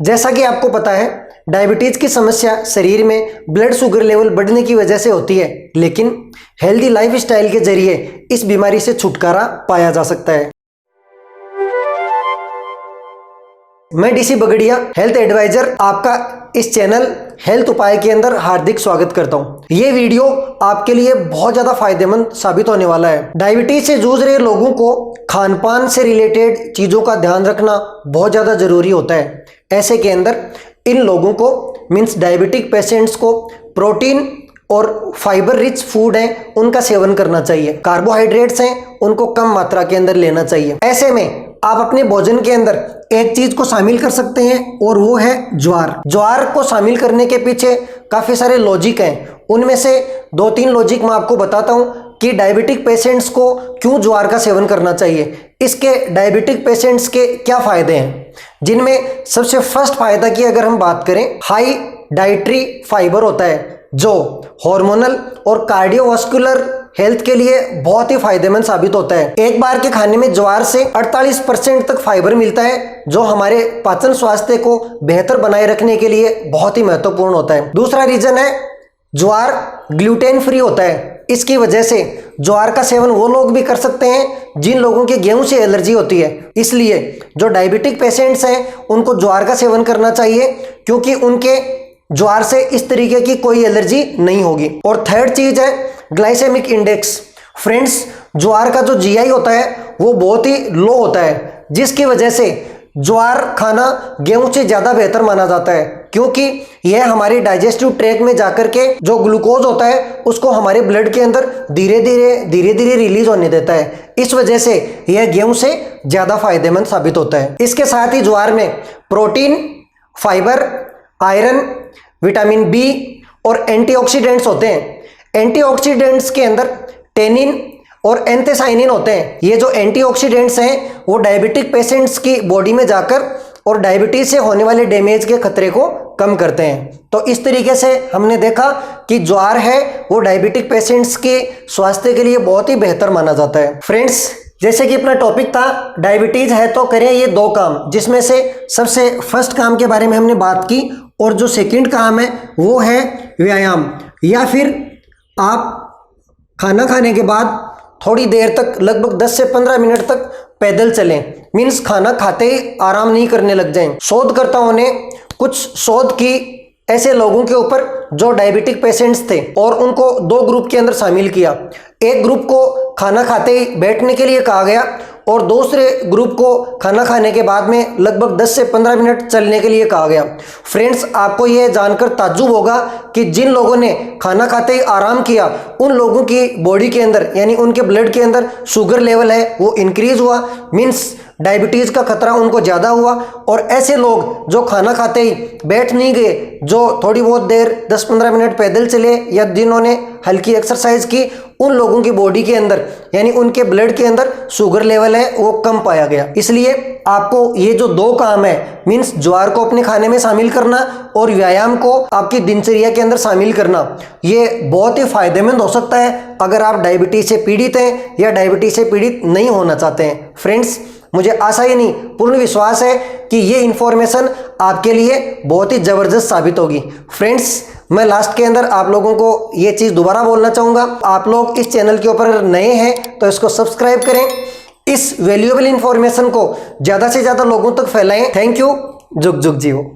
जैसा कि आपको पता है, डायबिटीज की समस्या शरीर में ब्लड शुगर लेवल बढ़ने की वजह से होती है, लेकिन हेल्दी लाइफस्टाइल के जरिए इस बीमारी से छुटकारा पाया जा सकता है। मैं डीसी बगड़िया, हेल्थ एडवाइजर, आपका इस चैनल हेल्थ उपाय के अंदर हार्दिक स्वागत करता हूं। ये वीडियो आपके लिए बहुत ज्यादा फायदेमंद साबित होने वाला है। डायबिटीज से जूझ रहे लोगों को खान पान से रिलेटेड चीजों का ध्यान रखना बहुत ज्यादा जरूरी होता है। ऐसे के अंदर इन लोगों को मीन्स डायबिटिक पेशेंट्स को प्रोटीन और फाइबर रिच फूड है उनका सेवन करना चाहिए। कार्बोहाइड्रेट्स हैं उनको कम मात्रा के अंदर लेना चाहिए। ऐसे में आप अपने भोजन के अंदर एक चीज को शामिल कर सकते हैं और वो है ज्वार। ज्वार को शामिल करने के पीछे काफी सारे लॉजिक हैं। उनमें से 2-3 लॉजिक मैं आपको बताता हूं कि डायबिटिक पेशेंट्स को क्यों ज्वार का सेवन करना चाहिए, इसके डायबिटिक पेशेंट्स के क्या फायदे हैं। जिनमें सबसे फर्स्ट फायदा की अगर हम बात करें, हाई डाइटरी फाइबर होता है जो हार्मोनल और कार्डियोवास्कुलर हेल्थ के लिए बहुत ही फायदेमंद साबित होता है। एक बार के खाने में ज्वार से 48% तक फाइबर मिलता है जो हमारे पाचन स्वास्थ्य को बेहतर बनाए रखने के लिए बहुत ही महत्वपूर्ण होता है। दूसरा रीजन है, ज्वार ग्लूटेन फ्री होता है। इसकी वजह से ज्वार का सेवन वो लोग भी कर सकते हैं जिन लोगों के गेहूं से एलर्जी होती है। इसलिए जो डायबिटिक पेशेंट्स हैं उनको ज्वार का सेवन करना चाहिए क्योंकि उनके ज्वार से इस तरीके की कोई एलर्जी नहीं होगी। और थर्ड चीज है ग्लाइसेमिक इंडेक्स। फ्रेंड्स, ज्वार का जो जीआई होता है वो बहुत ही लो होता है, जिसकी वजह से ज्वार खाना गेहूं से ज्यादा बेहतर माना जाता है क्योंकि यह हमारी डाइजेस्टिव ट्रैक में जाकर के जो ग्लूकोज होता है उसको हमारे ब्लड के अंदर धीरे धीरे रिलीज होने देता है। इस वजह से यह गेहूं से ज्यादा फायदेमंद साबित होता है। इसके साथ ही ज्वार में protein, fibre, iron, vitamin B और एंटीऑक्सीडेंट्स होते हैं। एंटीऑक्सीडेंट्स के अंदर टेनिन और एंथेसाइनिन होते हैं। ये जो एंटीऑक्सीडेंट्स हैं वो डायबिटिक पेशेंट्स की बॉडी में जाकर और डायबिटीज से होने वाले डैमेज के खतरे को कम करते हैं। तो इस तरीके से हमने देखा कि ज्वार है वो डायबिटिक पेशेंट्स के स्वास्थ्य के लिए बहुत ही बेहतर माना जाता है। फ्रेंड्स, जैसे कि अपना टॉपिक था डायबिटीज है तो करें ये 2 काम, जिसमें से सबसे फर्स्ट काम के बारे में हमने बात की और जो सेकंड काम है वो है व्यायाम। या फिर आप खाना खाने के बाद थोड़ी देर तक लगभग 10 से 15 मिनट तक पैदल चलें। मीन्स खाना खाते ही आराम नहीं करने लग जाएं। शोधकर्ताओं ने कुछ शोध की ऐसे लोगों के ऊपर जो डायबिटिक पेशेंट्स थे और उनको 2 ग्रुप के अंदर शामिल किया। एक ग्रुप को खाना खाते ही बैठने के लिए कहा गया और दूसरे ग्रुप को खाना खाने के बाद में लगभग 10 से 15 मिनट चलने के लिए कहा गया। फ्रेंड्स, आपको यह जानकर ताज्जुब होगा कि जिन लोगों ने खाना खाते ही आराम किया उन लोगों की बॉडी के अंदर यानी उनके ब्लड के अंदर शुगर लेवल है वो इंक्रीज हुआ। मीन्स डायबिटीज का खतरा उनको ज्यादा हुआ। और ऐसे लोग जो खाना खाते ही बैठ नहीं गए, जो थोड़ी बहुत देर 10-15 मिनट पैदल चले या जिन्होंने हल्की एक्सरसाइज की, उन लोगों की बॉडी के अंदर यानी उनके ब्लड के अंदर शुगर लेवल है वो कम पाया गया। इसलिए आपको ये जो 2 काम है, मीन्स ज्वार को अपने खाने में शामिल करना और व्यायाम को आपकी दिनचर्या के अंदर शामिल करना, ये बहुत ही फायदेमंद हो सकता है अगर आप डायबिटीज से पीड़ित हैं या डायबिटीज से पीड़ित नहीं होना चाहते हैं। फ्रेंड्स, मुझे आशा ही नहीं पूर्ण विश्वास है कि ये इंफॉर्मेशन आपके लिए बहुत ही जबरदस्त साबित होगी। फ्रेंड्स, मैं लास्ट के अंदर आप लोगों को ये चीज दोबारा बोलना चाहूंगा, आप लोग इस चैनल के ऊपर नए हैं तो इसको सब्सक्राइब करें। इस वैल्यूएबल इंफॉर्मेशन को ज्यादा से ज्यादा लोगों तक फैलाएं। Thank you. जुग जुग जियो।